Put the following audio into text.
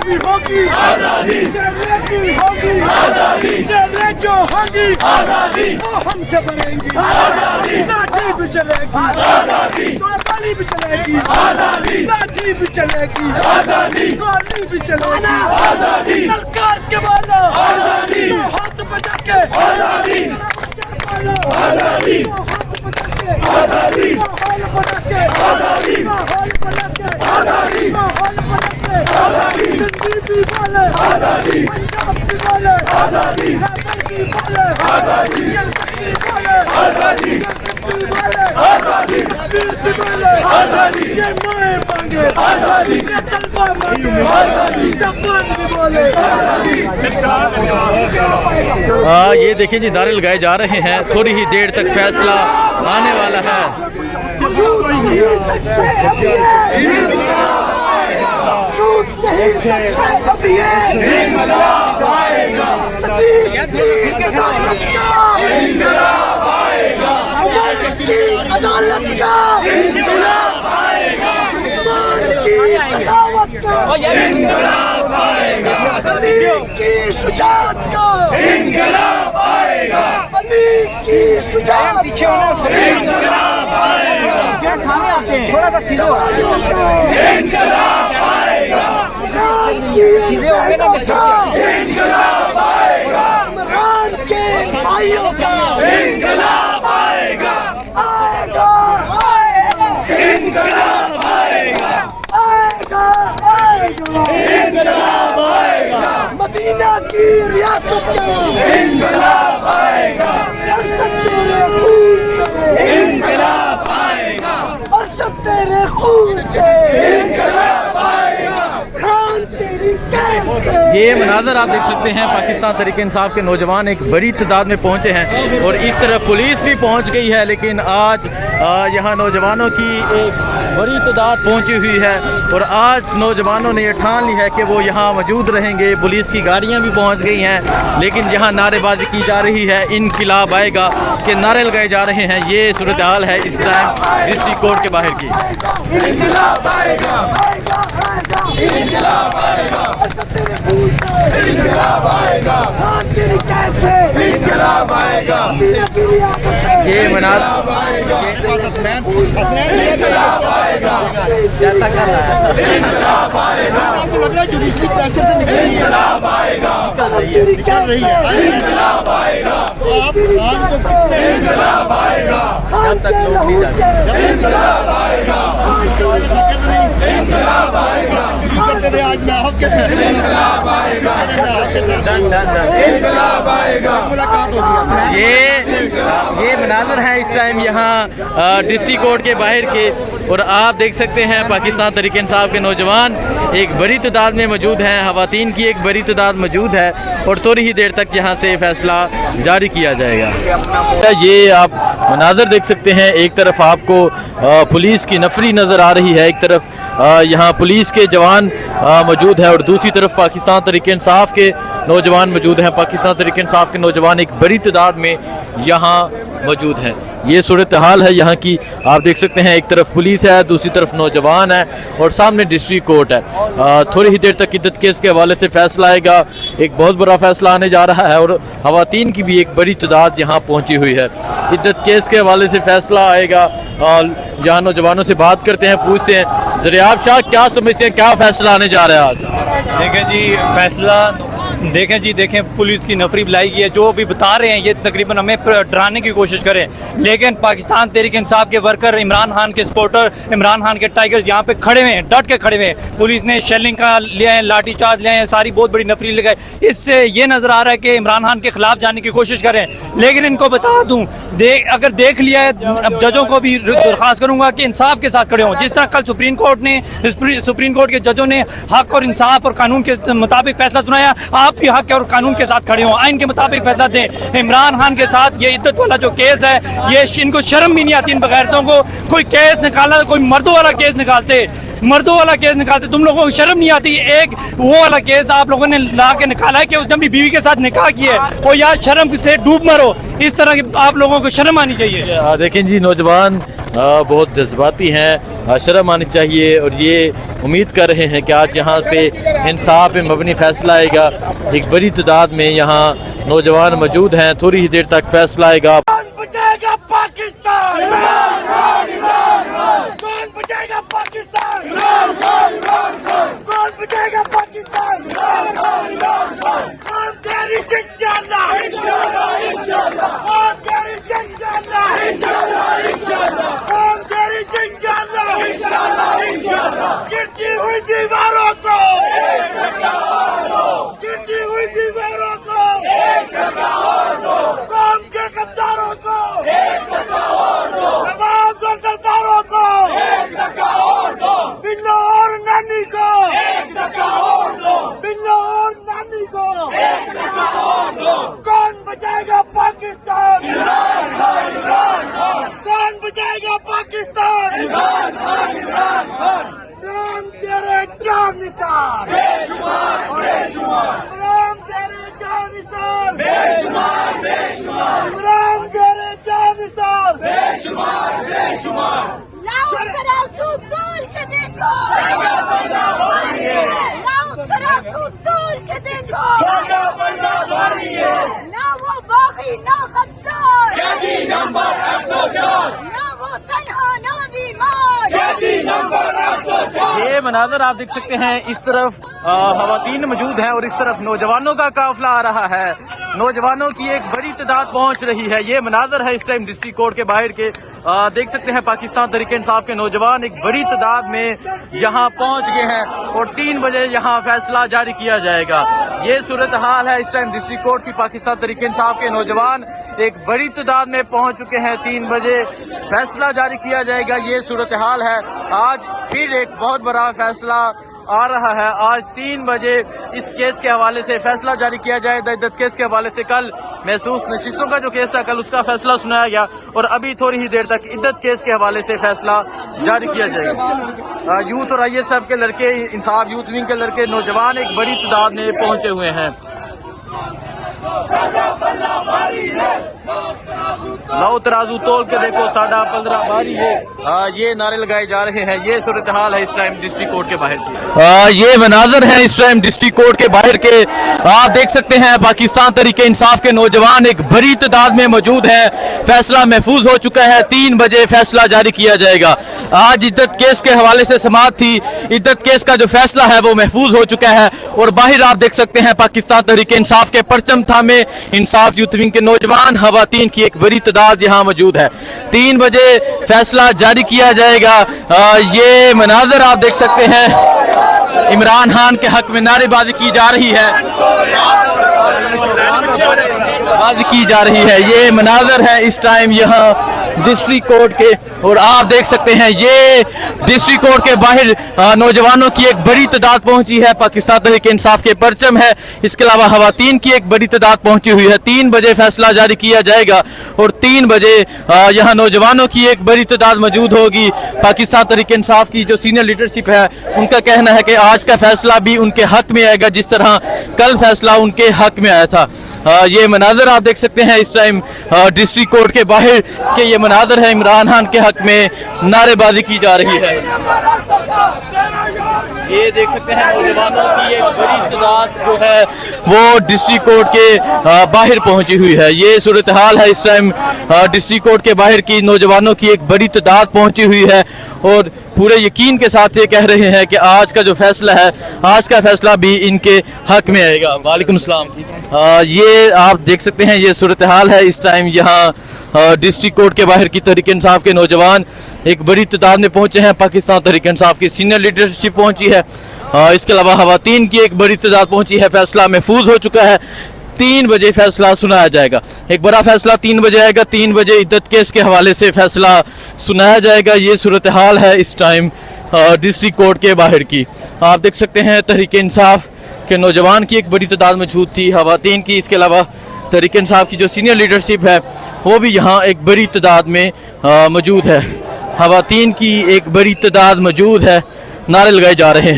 की होगी आजादी, चले की होगी आजादी, चले जो होगी आजादी, वो हमसे बनेंगी आजादी, लाठी भी चलेगी आजादी, गोली भी चलेगी आजादी, लाठी भी चलेगी आजादी, गोली भी चलेगी आजादी, ललकार के बोलो आजादी, हाथ बजा के आजादी, आजादी, हाथ बजा के आजादी, हाल बजा के आजादी, हाल बजा के आजादी, हाल बजा के आजादी, दिल्ली भी बोले आजादी, पंजाब भी बोले आजादी, राजस्थान भी बोले आजादी, कलकत्ता बोले आजादी, बोले आजादी, कश्मीर भी बोले आजादी, ये माए मांगे आजादी, ये तलवा मांगे आजादी, जापान भी बोले आजादी। ये देखिए जी, नारे लगाए जा रहे हैं। थोड़ी ही देर तक फैसला आने वाला है। झूठ नहीं सच्चाई अब ये झूठ नहीं सच्चाई अब ये इंकलाब आएगा, सदीक की सदाकत का इंकलाब आएगा, उमर की अदालत का इंकलाब आएगा, उस्मान की सखावत का इंकलाब आएगा, सदीक की शुजाअत का इंकलाब आएगा, अली की शुजाअत का इंकलाब आएगा, थोड़ा सा सीधे इंकलाब आएगा, सीधे हो गए ना, इंकलाब आएगा, इमरान के भाइयों का इंकलाब आएगा, आएगा आएगा, इंकलाब आएगा, आएगा आएगा, इंकलाब आएगा, मदीना की रियासत का इंकलाब आएगा, अरशद तेरे खून से इंकलाब आएगा, अरशद तेरे खून से इंकलाब आएगा, खान तेरी कैद से। ये मनाजर आप देख सकते हैं, पाकिस्तान तहरीक इंसाफ के नौजवान एक बड़ी तादाद में पहुंचे हैं और इस तरफ पुलिस भी पहुंच गई है। लेकिन आज यहाँ नौजवानों की एक बड़ी तादाद पहुंची हुई है और आज नौजवानों ने ये ठान ली है कि वो यहाँ मौजूद रहेंगे। पुलिस की गाड़ियाँ भी पहुँच गई हैं, लेकिन जहाँ नारेबाजी की जा रही है, इनकिलाब आएगा के नारे लगाए जा रहे हैं। ये सूरत हाल है इस टाइम डिस्ट्रिक्ट कोर्ट के बाहर की। इंकलाब आएगा, इंकलाब आएगा, अरशद तेरे खून से इंकलाब आएगा, खान तेरी कैद से इंकलाब आएगा, मदीना की रियासत से ये मनाजर जैसा कर रहा है, इंकलाब आएगा, आपको लग रहा है जुडिशरी प्रेशर से निकल रही है, इंकलाब आएगा, तेरी कैद से इंकलाब आएगा, आप खान को सकते हैं, इंकलाब आएगा, जब तक लोग नहीं जाते। इंकलाब आएगा, इसके बारे में क्या नहीं इंकलाब आएगा, करते थे। आज मैं आपके पीछे इंकलाब आएगा, इंकलाब आएगा, मुलाकात होगी। ये मनाजर है इस टाइम यहाँ डिस्ट्रिक्ट कोर्ट के बाहर के और आप देख सकते हैं पाकिस्तान तहरीक इंसाफ के नौजवान एक बड़ी तादाद में मौजूद हैं, ख़वातीन की एक बड़ी तादाद मौजूद है और थोड़ी ही देर तक यहाँ से फ़ैसला जारी किया जाएगा। ये आप मनाजर देख सकते हैं, एक तरफ आपको पुलिस की नफरी नज़र आ रही है, एक तरफ यहाँ पुलिस के जवान मौजूद हैं और दूसरी तरफ पाकिस्तान तहरीक इंसाफ के नौजवान मौजूद हैं। पाकिस्तान तहरीक इंसाफ के नौजवान एक बड़ी तादाद में यहाँ मौजूद हैं। ये सूरत हाल है यहाँ की, आप देख सकते हैं, एक तरफ पुलिस है, दूसरी तरफ नौजवान है और सामने डिस्ट्रिक्ट कोर्ट है। थोड़ी ही देर तक इद्दत केस के हवाले से फैसला आएगा, एक बहुत बड़ा फैसला आने जा रहा है और ख़वातीन की भी एक बड़ी तादाद यहाँ पहुँची हुई है। इद्दत केस के हवाले से फैसला आएगा और जहाँ नौजवानों से बात करते हैं, पूछते हैं। ज़रियाब शाह, क्या समझते हैं, क्या फैसला आने जा रहा है आज? देखें जी, फैसला देखें पुलिस की नफरी बुलाई गई है। जो भी बता रहे हैं ये तकरीबन हमें डराने की कोशिश करें, लेकिन पाकिस्तान तहरीक इंसाफ के वर्कर, इमरान खान के सपोर्टर, इमरान खान के टाइगर्स यहाँ पे खड़े हुए हैं, डट के खड़े हुए हैं। पुलिस ने शेलिंग का लिया है, लाठी चार्ज लिया है, सारी बहुत बड़ी नफरी लगाई। इससे ये नजर आ रहा है कि इमरान खान के खिलाफ जाने की कोशिश करें। लेकिन इनको बता दूँ, अगर देख लिया है, जजों को भी दरख्वास्त करूँगा कि इंसाफ के साथ खड़े हों। जिस तरह कल सुप्रीम कोर्ट के जजों ने हक और इंसाफ और कानून के मुताबिक फैसला सुनाया, आप भी हक और कानून के साथ खड़े हों, आइन के मुताबिक फैसला दें। इमरान खान के साथ ये इद्दत वाला जो केस है, ये इनको शर्म भी नहीं आती इन बगैरतों को। कोई केस निकाला, कोई मर्दों वाला केस निकालते, तुम लोगों को शर्म नहीं आती। एक वो वाला केस आप लोगों ने ला के निकाला है कि उसने अपनी बीवी के साथ निकाह किया है, और यार शर्म से डूब मरो। इस तरह की आप लोगों को शर्म आनी चाहिए। देखें जी, नौजवान बहुत जज्बाती हैं, शर्म आनी चाहिए। और ये उम्मीद कर रहे हैं कि आज यहाँ पे इंसाफ पे मबनी फैसला आएगा। एक बड़ी तादाद में यहाँ नौजवान मौजूद हैं। थोड़ी ही देर तक फैसला आएगा। कौन बचाएगा पाकिस्तान? कौन बचाएगा पाकिस्तान? कौन बचाएगा पाकिस्तान? कौन तेरी इंशाल्लाह कौन तेरी इंशाल्लाह कौन तेरी इंशाल्लाह गिरती हुई दीवारों को गिरती हुई दीवारों को कौम के गद्दारों को नवाब और सरदारों को बिल्लो और नानी को बिल्लो और नानी को कौन बचाएगा पाकिस्तान? कौन बचाएगा पाकिस्तान? राम तेरे क्या निसार राम तेरे क्या निसार राम तेरे क्या निसार लाओ तराजू तोल के देखो लाओ तराजू तोल के देखो ना वो बागी ना गद्दार ना वो तन्हा ना बीमार ये मनाजर आप देख सकते हैं। इस तरफ खवातीन मौजूद हैं और इस तरफ नौजवानों का काफिला आ रहा है। नौजवानों की एक बड़ी तादाद पहुंच रही है। ये मनाजर है इस टाइम डिस्ट्रिक्ट कोर्ट के बाहर के। देख सकते हैं पाकिस्तान तहरीक-ए-इंसाफ के नौजवान एक बड़ी तादाद में यहाँ पहुंच गए हैं और 3 बजे यहाँ फैसला जारी किया जाएगा। ये सूरत हाल है इस टाइम डिस्ट्रिक्ट कोर्ट की। पाकिस्तान तहरीक-ए-इंसाफ के नौजवान एक बड़ी तादाद में पहुंच चुके हैं। 3 बजे फैसला जारी किया जाएगा। ये सूरत हाल है। आज फिर एक बहुत बड़ा फैसला आ रहा है। आज 3 बजे इस केस के हवाले से फैसला जारी किया जाएगा। इद्दत केस के हवाले से कल महसूस नशीसों का जो केस था कल उसका फैसला सुनाया गया और अभी थोड़ी ही देर तक इद्दत केस के हवाले से फैसला जारी किया जाएगा। यूथ और ISF के लड़के, इंसाफ यूथ विंग के लड़के, नौजवान एक बड़ी तादाद में पहुंचे हुए हैं। लाओ तराजू तोल के देखो साडा पलरा भारी है। ये नारे लगाए जा रहे हैं। ये सूरत हाल है इस टाइम डिस्ट्रिक्ट कोर्ट के बाहर की। ये मनाजर है इस टाइम डिस्ट्रिक्ट कोर्ट के बाहर के। आप देख सकते हैं पाकिस्तान तहरीक-ए-इंसाफ के नौजवान एक बड़ी तादाद में मौजूद है। फैसला महफूज हो चुका है। 3 बजे फैसला जारी किया जाएगा। आज इद्दत केस के हवाले से समाअत थी। इद्दत केस का जो फैसला है वो महफूज हो चुका है और बाहर आप देख सकते हैं पाकिस्तान तहरीक-ए-इंसाफ के परचम थामे इंसाफ यूथ विंग के नौजवान खवातीन की एक बड़ी तादाद यहाँ मौजूद है। 3 बजे फैसला जारी किया जाएगा। ये मनाजर आप देख सकते हैं। इमरान खान के हक में नारेबाजी की जा रही है। ये मनाजर है इस टाइम यहाँ डिस्ट्रिक्ट कोर्ट के और आप देख सकते हैं ये डिस्ट्रिक्ट कोर्ट के बाहर नौजवानों की एक बड़ी तादाद पहुंची है। पाकिस्तान तहरीक-ए-इंसाफ के परचम है। इसके अलावा खवातीन की एक बड़ी तादाद पहुंची हुई है। 3 बजे फैसला जारी किया जाएगा और 3 बजे यहाँ नौजवानों की एक बड़ी तादाद मौजूद होगी। पाकिस्तान तहरीक-ए-इंसाफ की जो सीनियर लीडरशिप है उनका कहना है कि आज का फैसला भी उनके हक में आएगा जिस तरह कल फैसला उनके हक में आया था। ये मनाजर आप देख सकते हैं इस टाइम डिस्ट्रिक्ट कोर्ट के बाहर के। ये मनाजर है इमरान खान के हक में नारेबाजी की जा रही है। ये देख सकते हैं नौजवानों की एक बड़ी तादाद जो है वो डिस्ट्रिक्ट कोर्ट के बाहर पहुंची हुई है। ये सूरत हाल है इस टाइम डिस्ट्रिक्ट कोर्ट के बाहर की। नौजवानों की एक बड़ी तादाद पहुंची हुई है और पूरे यकीन के साथ ये कह रहे हैं कि आज का जो फैसला है, आज का फैसला भी इनके हक में आएगा। वालेकुम सलाम। ये आप देख सकते हैं ये सूरत हाल है इस टाइम यहाँ डिस्ट्रिक्ट कोर्ट के बाहर की तहरीक-ए-इंसाफ के नौजवान एक बड़ी तादाद में पहुंचे हैं। पाकिस्तान तहरीक-ए-इंसाफ की सीनियर लीडरशिप पहुंची है। इसके अलावा खवातीन की एक बड़ी तादाद पहुंची है। फैसला महफूज हो चुका है। 3 बजे फैसला सुनाया जाएगा। एक बड़ा फैसला 3 बजे आएगा। 3 बजे इद्दत केस के हवाले से फैसला सुनाया जाएगा। ये सूरत हाल है इस टाइम डिस्ट्रिक्ट कोर्ट के बाहर की। आप देख सकते हैं तहरीक-ए-इंसाफ के नौजवान की एक बड़ी तादाद मौजूद थी, खवातीन की। इसके अलावा तहरीक-ए-इंसाफ की जो सीनियर लीडरशिप है वो भी यहाँ एक बड़ी तादाद में मौजूद है। खवातीन की एक बड़ी तादाद मौजूद है। नारे लगाए जा रहे हैं।